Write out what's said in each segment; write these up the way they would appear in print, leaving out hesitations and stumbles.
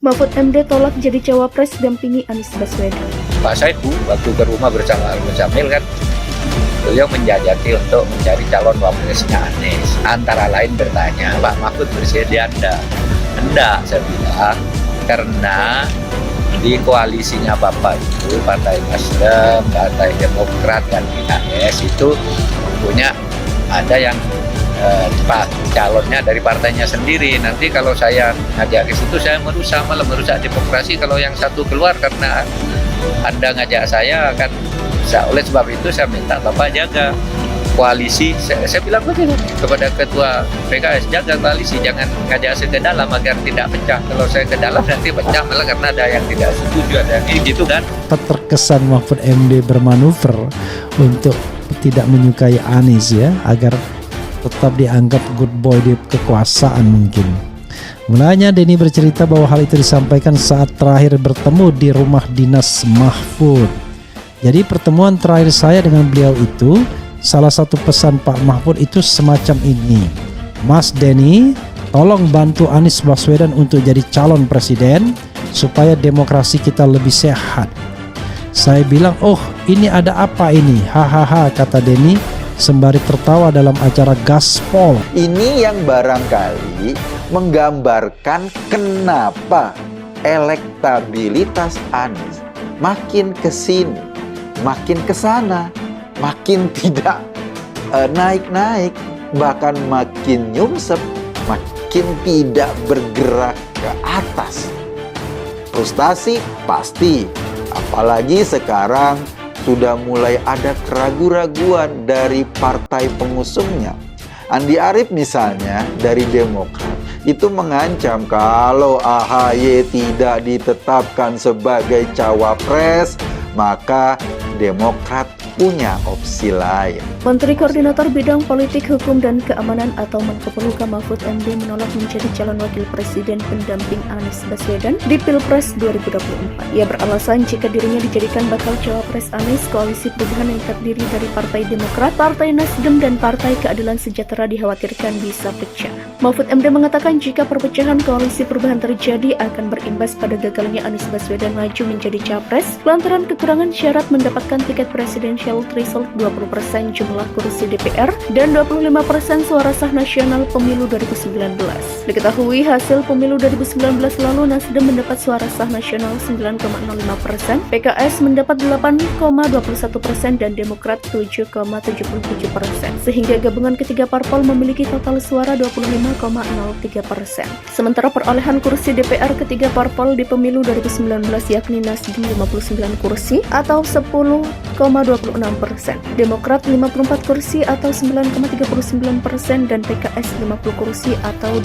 Mahfud MD tolak jadi cawapres dampingi Anies Baswedan. Pak Saihu waktu ke rumah bersama Al-Muzamil kan, beliau menjajaki untuk mencari calon wapresnya Anies. Antara lain bertanya, Pak Mahfud bersedia enggak? Enggak, saya bilang, karena di koalisinya Bapak itu, Partai Nasdem, Partai Demokrat, dan PKS itu punya ada yang calonnya dari partainya sendiri. Nanti kalau saya ngajak ke situ, saya malah merusak demokrasi kalau yang satu keluar karena Anda ngajak saya kan. Oleh sebab itu saya minta Bapak jaga koalisi. Saya bilang begini kepada Ketua PKS, jaga koalisi, jangan ngajak saya ke dalam agar tidak pecah. Kalau saya ke dalam nanti pecah malah karena ada yang tidak setuju, ada yang gitu kan. Terkesan Mahfud MD bermanuver untuk tidak menyukai Anies ya, agar tetap dianggap good boy di kekuasaan mungkin. Mulanya Denny bercerita bahwa hal itu disampaikan saat terakhir bertemu di rumah dinas Mahfud. Jadi pertemuan terakhir saya dengan beliau itu, salah satu pesan Pak Mahfud itu semacam ini. Mas Denny, tolong bantu Anies Baswedan untuk jadi calon presiden supaya demokrasi kita lebih sehat. Saya bilang, oh ini ada apa ini? Hahaha, kata Denny sembari tertawa dalam acara Gaspol. Ini yang barangkali menggambarkan kenapa elektabilitas Anies makin kesini, makin kesana, makin tidak naik-naik, bahkan makin nyungsep, makin tidak bergerak ke atas. Frustasi pasti, apalagi sekarang sudah mulai ada keraguan-raguan dari partai pengusungnya. Andi Arief misalnya dari Demokrat itu mengancam kalau AHY tidak ditetapkan sebagai cawapres, maka Demokrat punya opsi lain. Menteri Koordinator Bidang Politik, Hukum, dan Keamanan atau Menko Polhukam Mahfud MD menolak menjadi calon wakil presiden pendamping Anies Baswedan di Pilpres 2024. Ia beralasan jika dirinya dijadikan bakal cawapres Anies, koalisi perubahan yang terdiri dari Partai Demokrat, Partai Nasdem, dan Partai Keadilan Sejahtera dikhawatirkan bisa pecah. Mahfud MD mengatakan jika perpecahan koalisi perubahan terjadi akan berimbas pada gagalnya Anies Baswedan maju menjadi capres lantaran kekurangan syarat mendapatkan tiket presidential threshold 20% jumlah kursi DPR dan 25% suara sah nasional pemilu 2019. Diketahui hasil pemilu 2019 lalu Nasdem mendapat suara sah nasional 9,05%, PKS mendapat 8,21% dan Demokrat 7,77%. Sehingga gabungan ketiga parpol memiliki total suara 25,03%. Sementara perolehan kursi DPR ketiga parpol di pemilu 2019 yakni Nasdem 59 kursi atau 10,26%, Demokrat 54 kursi atau 9,39% dan PKS 50 kursi atau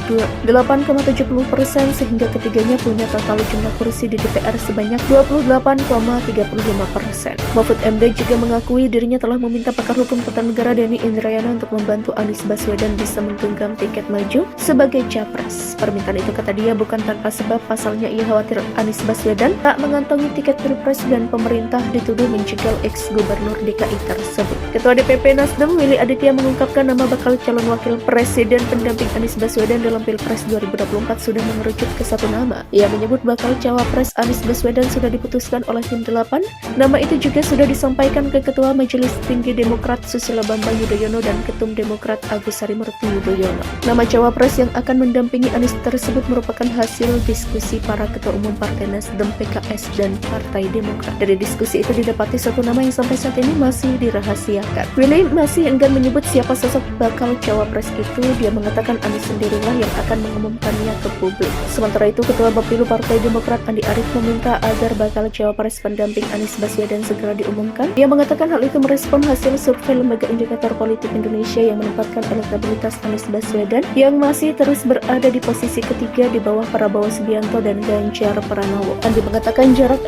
8,70%, sehingga ketiganya punya total jumlah kursi di DPR sebanyak 28,35%. Mahfud MD juga mengakui dirinya telah meminta pakar hukum tata negara Denny Indrayana untuk membantu Anies Baswedan bisa menggenggam tiket maju sebagai capres. Permintaan itu kata dia bukan tanpa sebab, pasalnya ia khawatir Anies Baswedan tak mengantongi tiket pilpres dan pemerintah dituduh menjegal ex-gubernur DKI tersebut. Ketua DPP Nasdem Willy Aditya mengungkapkan nama bakal calon wakil presiden pendamping Anies Baswedan dalam Pilpres 2024 sudah mengerucut ke satu nama. Ia menyebut bakal cawapres Anies Baswedan sudah diputuskan oleh tim 8. Nama itu juga sudah disampaikan ke Ketua Majelis Tinggi Demokrat Susilo Bambang Yudhoyono dan Ketum Demokrat Agus Harimurti Yudhoyono. Nama cawapres yang akan mendampingi Anies tersebut merupakan hasil diskusi para ketua umum Partai Nasdem, PKS, dan Partai Demokrat. Dari diskusi itu didapati satu nama yang sampai saat ini masih dirahasiakan. Willy masih enggan menyebut siapa sosok bakal cawapres itu. Dia mengatakan Anies sendirilah yang akan mengumumkannya ke publik. Sementara itu, Ketua Bapilu Partai Demokrat Andi Arief meminta agar bakal cawapres pendamping Anies Baswedan segera diumumkan. Dia mengatakan hal itu merespon hasil survei Lembaga Indikator Politik Indonesia yang menempatkan elektabilitas Anies Baswedan yang masih terus berada di posisi ketiga di bawah Prabowo Subianto dan Ganjar Pranowo. Andi mengatakan jarak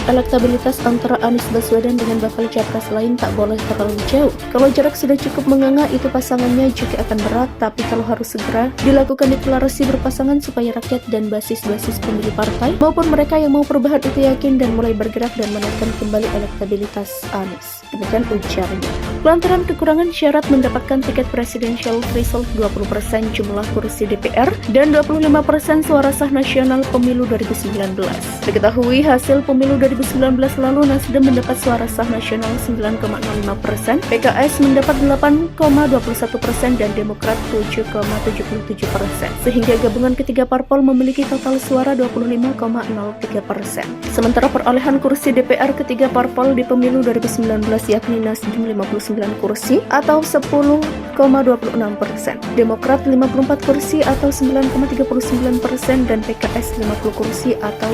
elektabilitas antara Anies Baswedan dengan bakal capres lain tak boleh terlalu jauh. Kalau jarak sudah cukup menganga, itu pasangannya juga akan berat, tapi kalau harus segera dilakukan deklarasi berpasangan supaya rakyat dan basis-basis pemilih partai maupun mereka yang mau perubahan itu yakin dan mulai bergerak dan menaikkan kembali elektabilitas Anies. Demikian ujarnya. lantaran kekurangan syarat mendapatkan tiket presidential threshold 20% jumlah kursi DPR dan 25% suara sah nasional pemilu 2019. Diketahui hasil pemilu 2019 lalu Nasdem mendapat suara sah nasional 9,05%, PKS mendapat 8,21% dan Demokrat 7,77%, sehingga gabungan ketiga parpol memiliki total suara 25,03%. Sementara perolehan kursi DPR ketiga parpol di pemilu 2019 yakni Nasdem 59 kursi atau 10,26%, Demokrat 54 kursi atau 9,39% dan PKS 50 kursi atau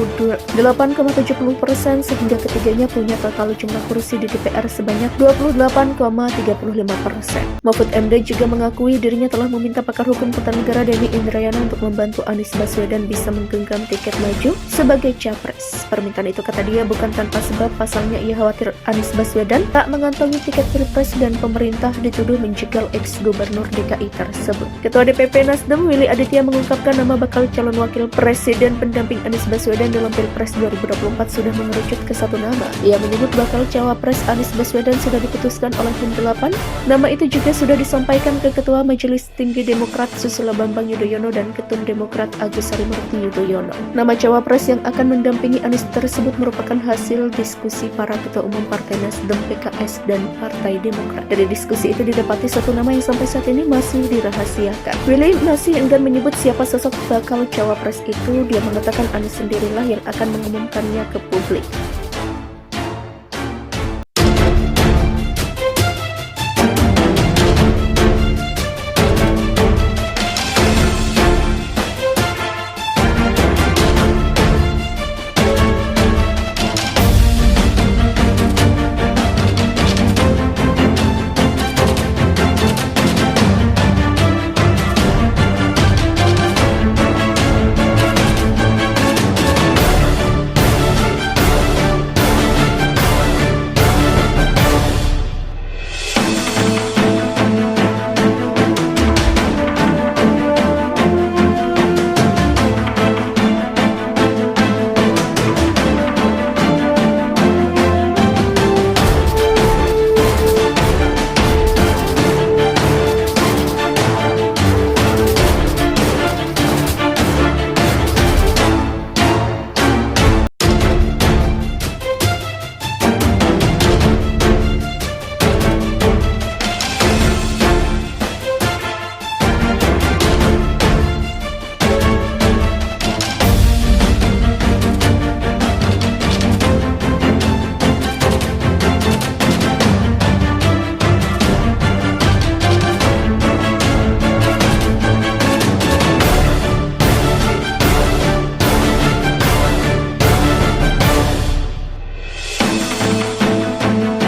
8,70%, sehingga ketiganya punya total jumlah kursi di DPR sebanyak 28,35%. Mahfud MD juga mengakui dirinya telah meminta pakar hukum tata negara Denny Indrayana untuk membantu Anies Baswedan bisa menggenggam tiket maju sebagai capres. Permintaan itu, kata dia, bukan tanpa sebab, pasalnya ia khawatir Anies Baswedan tak mengantongi tiket pilpres dan pemerintah dituduh menjegal ex-gubernur DKI tersebut. Ketua DPP Nasdem Willy Aditya mengungkapkan nama bakal calon wakil presiden pendamping Anies Baswedan dalam Pilpres 2024 sudah mengerucut ke satu nama. Ia menyebut bakal cawapres Anies Baswedan sudah diputuskan oleh tim 8. Nama itu juga sudah disampaikan ke Ketua Majelis Tinggi Demokrat Susilo Bambang Yudhoyono dan Ketum Demokrat Agus Harimurti Yudhoyono. Nama cawapres yang akan mendampingi Anies tersebut merupakan hasil diskusi para ketua umum Partai Nasdem, PKS, dan Partai Demokrat. Dari diskusi itu didapati satu nama yang sampai saat ini masih dirahasiakan. Willy masih enggan menyebut siapa sosok bakal cawapres itu. Dia mengatakan Anies sendirilah yang akan mengumumkannya ke publik.